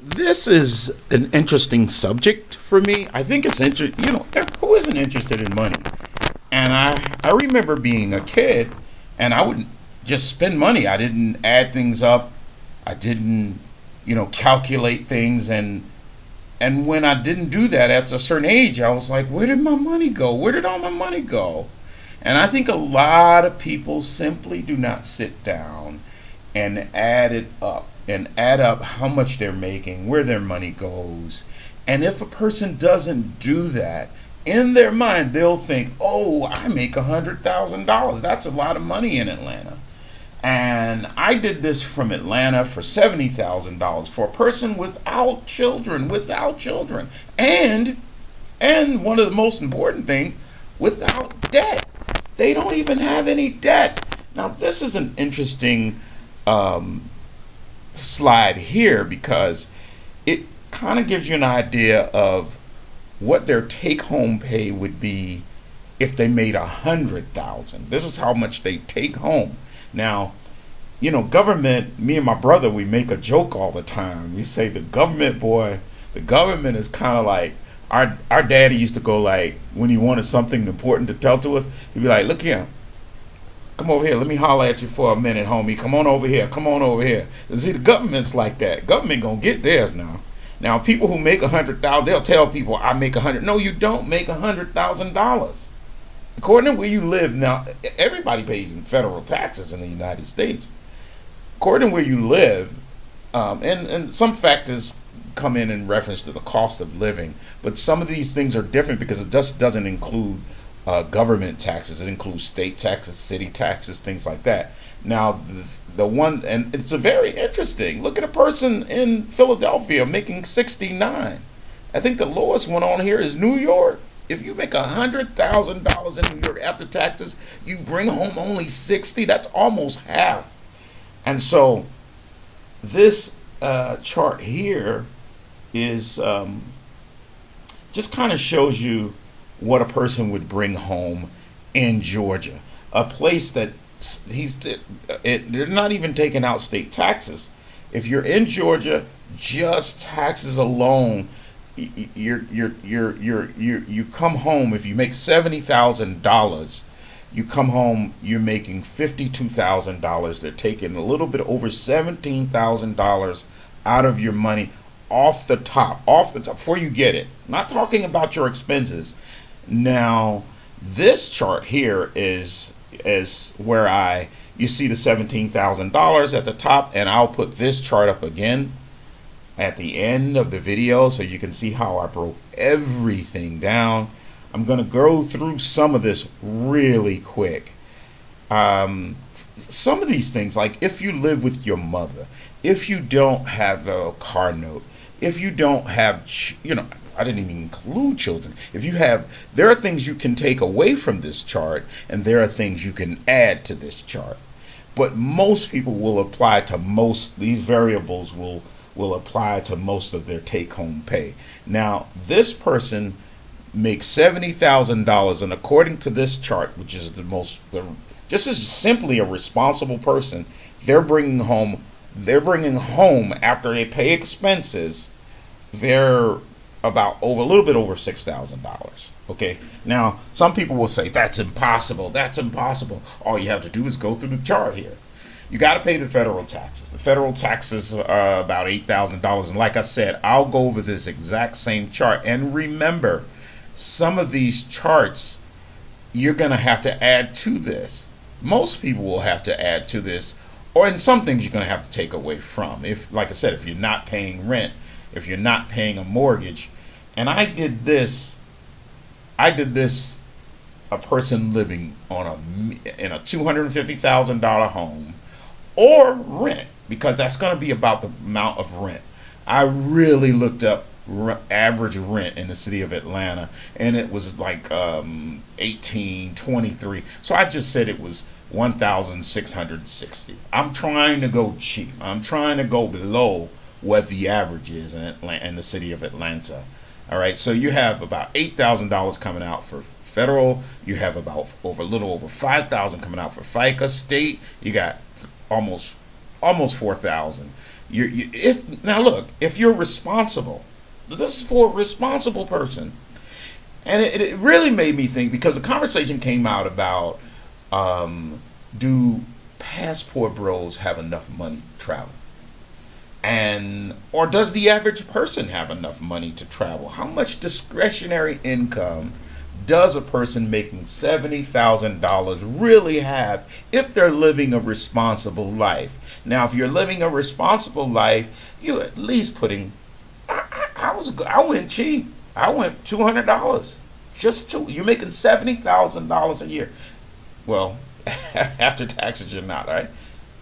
This is an interesting subject for me. I think it's who isn't interested in money? And I remember being a kid, and I would just spend money. I didn't add things up. I didn't, calculate things. And when I didn't do that at a certain age, I was like, where did my money go? Where did all my money go? And I think a lot of people simply do not sit down and add it up and add up how much they're making, where their money goes. And if a person doesn't do that, in their mind, they'll think, oh, I make $100,000. That's a lot of money in Atlanta. And I did this from Atlanta for $70,000 for a person without children. And one of the most important things, without debt. They don't even have any debt. Now, this is an interesting slide here because it kind of gives you an idea of what their take-home pay would be if they made 100,000. This is how much they take home. Now, government. Me and my brother, we make a joke all the time. We say the government, boy, the government is kind of like our daddy used to go like when he wanted something important to tell to us. He'd be like, "Look here, come over here. Let me holler at you for a minute, homie. Come on over here. Come on over here." And see, the government's like that. Government gonna get theirs now. Now, people who make 100,000, they'll tell people, "I make 100." No, you don't make $100,000. According to where you live now, everybody pays in federal taxes in the United States. According to where you live, and some factors come in reference to the cost of living, but some of these things are different because it just doesn't include government taxes. It includes state taxes, city taxes, things like that. Now, the one, and it's a very interesting. Look at a person in Philadelphia making 69. I think the lowest one on here is New York. If you make $100,000 in New York after taxes, you bring home only 60. That's almost half. And so, this chart here is just kind of shows you what a person would bring home in Georgia, a place that they're not even taking out state taxes. If you're in Georgia, just taxes alone, you come home. If you make $70,000, you come home, you're making $52,000. They're taking a little bit over $17,000 out of your money off the top before you get it. Not talking about your expenses. Now, this chart here is where you see the $17,000 at the top, and I'll put this chart up again at the end of the video so you can see how I broke everything down. I'm going to go through some of this really quick. Some of these things, like if you live with your mother, if you don't have a car note, if you don't have, I didn't even include children. There are things you can take away from this chart, and there are things you can add to this chart. But most people will apply to these variables will apply to most of their take-home pay. Now, this person makes $70,000, and according to this chart, which is just as simply a responsible person, they're bringing home after they pay expenses, they're a little bit over $6,000. Okay. Now, some people will say that's impossible. That's impossible. All you have to do is go through the chart here. You got to pay the federal taxes. The federal taxes are about $8,000, and like I said, I'll go over this exact same chart. And remember, some of these charts you're going to have to add to this. Most people will have to add to this, or in some things you're going to have to take away from. If, like I said, if you're not paying rent, if you're not paying a mortgage. And I did this a person living in a $250,000 home, or rent, because that's going to be about the amount of rent. I really looked up average rent in the city of Atlanta, and it was like $1,823. So I just said it was $1,660. I'm trying to go cheap. I'm trying to go below what the average is in the city of Atlanta. All right, so you have about $8,000 coming out for federal. You have a little over $5,000 coming out for FICA. State, you got almost $4,000. If now look, if you're responsible, this is for a responsible person, and it really made me think because the conversation came out about do passport bros have enough money to travel, and or does the average person have enough money to travel? How much discretionary income does a person making $70,000 really have if they're living a responsible life? Now, if you're living a responsible life, you at least putting. I went cheap. I went $200. Just two. You're making $70,000 a year. Well, after taxes, you're not, right?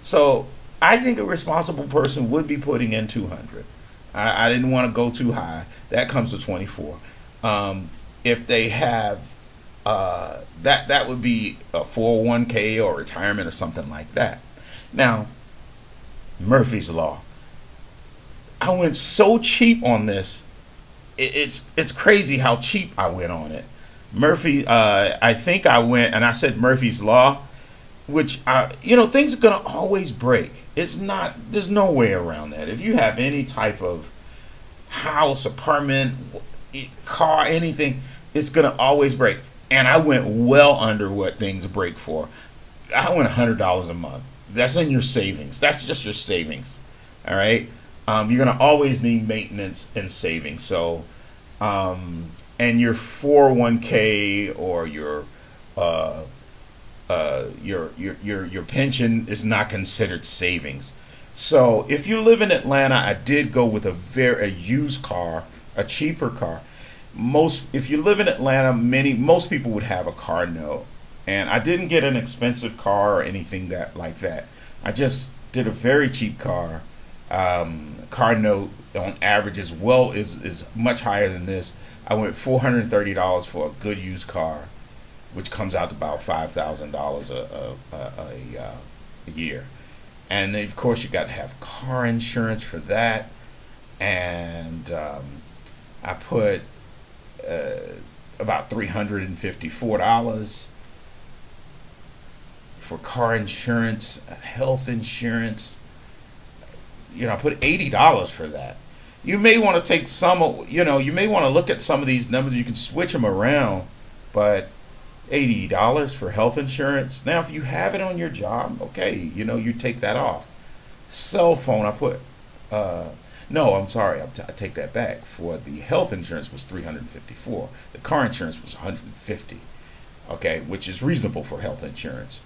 So I think a responsible person would be putting in 200. I didn't want to go too high. That comes to 24. If they have that would be a 401k or retirement or something like that. Now, Murphy's Law. I went so cheap on this. It's crazy how cheap I went on it. Murphy, I think I went and I said Murphy's Law, which things are gonna always break. It's not. There's no way around that. If you have any type of house, apartment, car, anything, it's gonna always break. And I went well under what things break for. I went $100 a month. That's in your savings. That's just your savings. All right. You're gonna always need maintenance and savings. So, and your 401k or your pension is not considered savings. So if you live in Atlanta, I did go with a used car, a cheaper car. If you live in Atlanta, most people would have a car note, and I didn't get an expensive car or anything like that. I just did a very cheap car. Car note on average is much higher than this. I went $430 for a good used car, which comes out to about $5,000 a year. And then of course you got to have car insurance for that. And I put about $354 for car insurance, health insurance. I put $80 for that. You may want to take you may want to look at some of these numbers. You can switch them around, but $80 for health insurance. Now, if you have it on your job, okay, you take that off. Cell phone, I put, no, I'm sorry, I take that back. For the health insurance was $354. The car insurance was $150. Okay, which is reasonable for health insurance.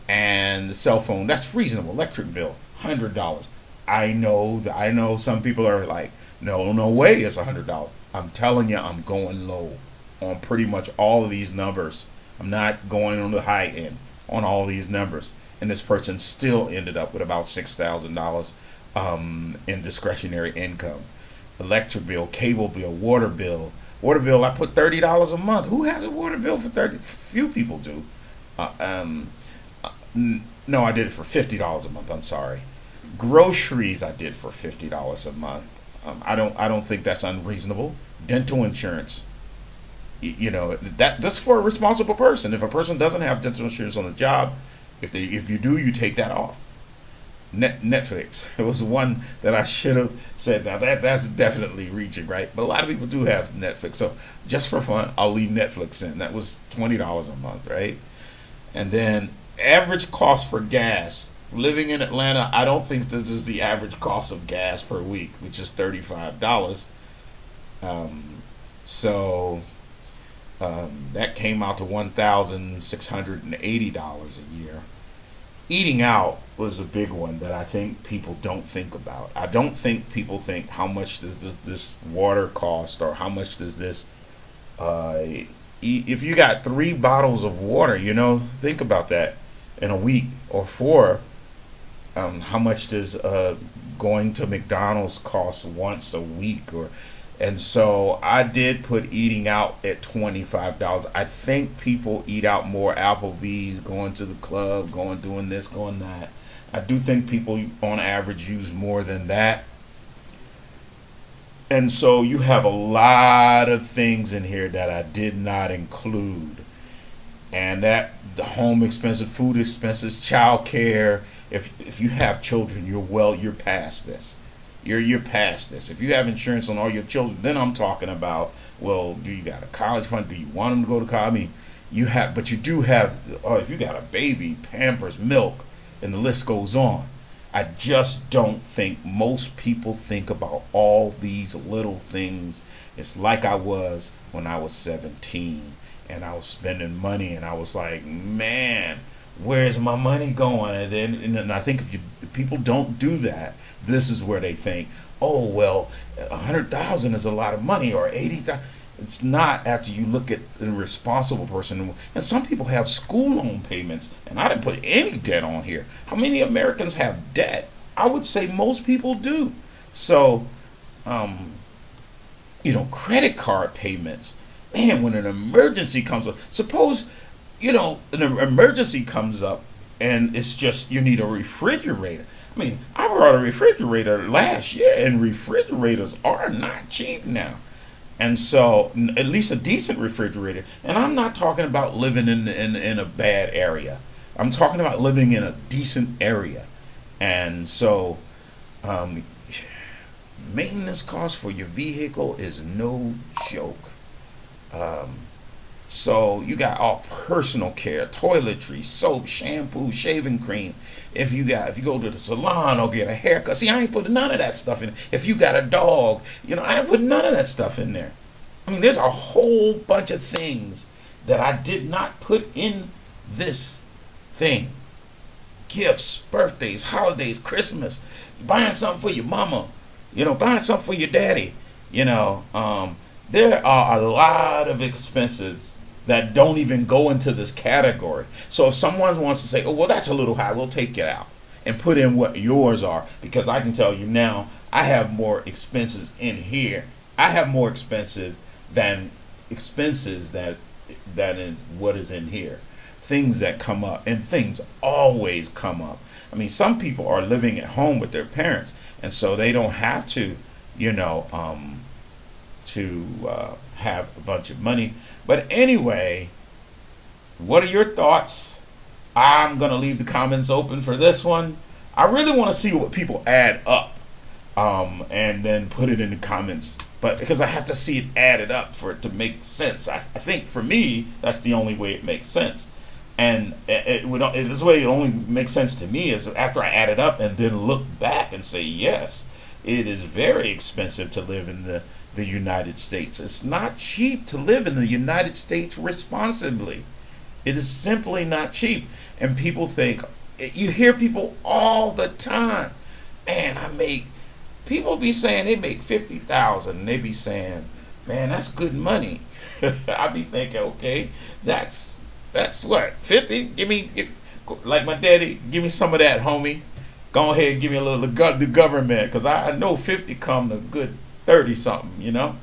And the cell phone, that's reasonable. Electric bill, $100. I know some people are like, no way it's $100. I'm telling you, I'm going low on pretty much all of these numbers. I'm not going on the high end on all these numbers. And this person still ended up with about $6,000 in discretionary income. Electric bill, cable bill, water bill. Water bill, I put $30 a month. Who has a water bill for 30? Few people do. No, I did it for $50 a month. I'm sorry. Groceries I did for $50 a month. I don't think that's unreasonable. Dental insurance, that's for a responsible person. If a person doesn't have dental insurance on the job, if you do, you take that off. Netflix, it was one that I should have said. Now that's definitely reaching, right? But a lot of people do have Netflix, so just for fun, I'll leave Netflix in. That was $20 a month, right? And then average cost for gas. Living in Atlanta, I don't think this is the average cost of gas per week, which is $35. That came out to $1,680 a year. Eating out was a big one that I think people don't think about. I don't think people think how much does this water cost, or how much does this if you got 3 bottles of water, think about that in a week, or 4. How much does going to McDonald's cost once a week? And so I did put eating out at $25. I think people eat out more. Applebee's, going to the club, doing this, going that. I do think people on average use more than that. And so you have a lot of things in here that I did not include. And that the home expenses, food expenses, child care. If you have children, you're past this. You're past this. If you have insurance on all your children, then I'm talking about, well, do you got a college fund? Do you want them to go to college? I mean, you have, but you do have. Oh, if you got a baby, Pampers, milk, and the list goes on. I just don't think most people think about all these little things. It's like I was when I was 17 and I was spending money and I was like, man, where's my money going? And I think if people don't do that, this is where they think, oh, well, 100,000 is a lot of money, or 80,000. It's not after you look at the responsible person. And some people have school loan payments, and I didn't put any debt on here. How many Americans have debt? I would say most people do. So, credit card payments. Man, when an emergency comes up, suppose, an emergency comes up and it's just you need a refrigerator. I mean, I bought a refrigerator last year, and refrigerators are not cheap now. And so, at least a decent refrigerator. And I'm not talking about living in a bad area. I'm talking about living in a decent area. And so, maintenance cost for your vehicle is no joke. So you got all personal care, toiletry, soap, shampoo, shaving cream. If you go to the salon or get a haircut, see, I ain't putting none of that stuff in. If you got a dog, I didn't put none of that stuff in there. I mean, there's a whole bunch of things that I did not put in this thing. Gifts, birthdays, holidays, Christmas, buying something for your mama, buying something for your daddy. There are a lot of expenses that don't even go into this category. So if someone wants to say, oh, well, that's a little high, we'll take it out and put in what yours are, because I can tell you now, I have more expenses in here. I have more expenses than that is what is in here. Things that come up, and things always come up. I mean, some people are living at home with their parents, and so they don't have to, have a bunch of money. But anyway, what are your thoughts? I'm going to leave the comments open for this one. I really want to see what people add up, and then put it in the comments. But because I have to see it added up for it to make sense. I think for me, that's the only way it makes sense. And this way it only makes sense to me is after I add it up and then look back and say, yes, it is very expensive to live in the United States. It's not cheap to live in the United States responsibly. It is simply not cheap. And people think, you hear people all the time, man, people be saying they make 50,000, and they be saying, man, that's good money. I be thinking, okay, that's what, 50? Like my daddy, give me some of that, homie. Go ahead and give me a little the government, because I know 50 come to good 30 something,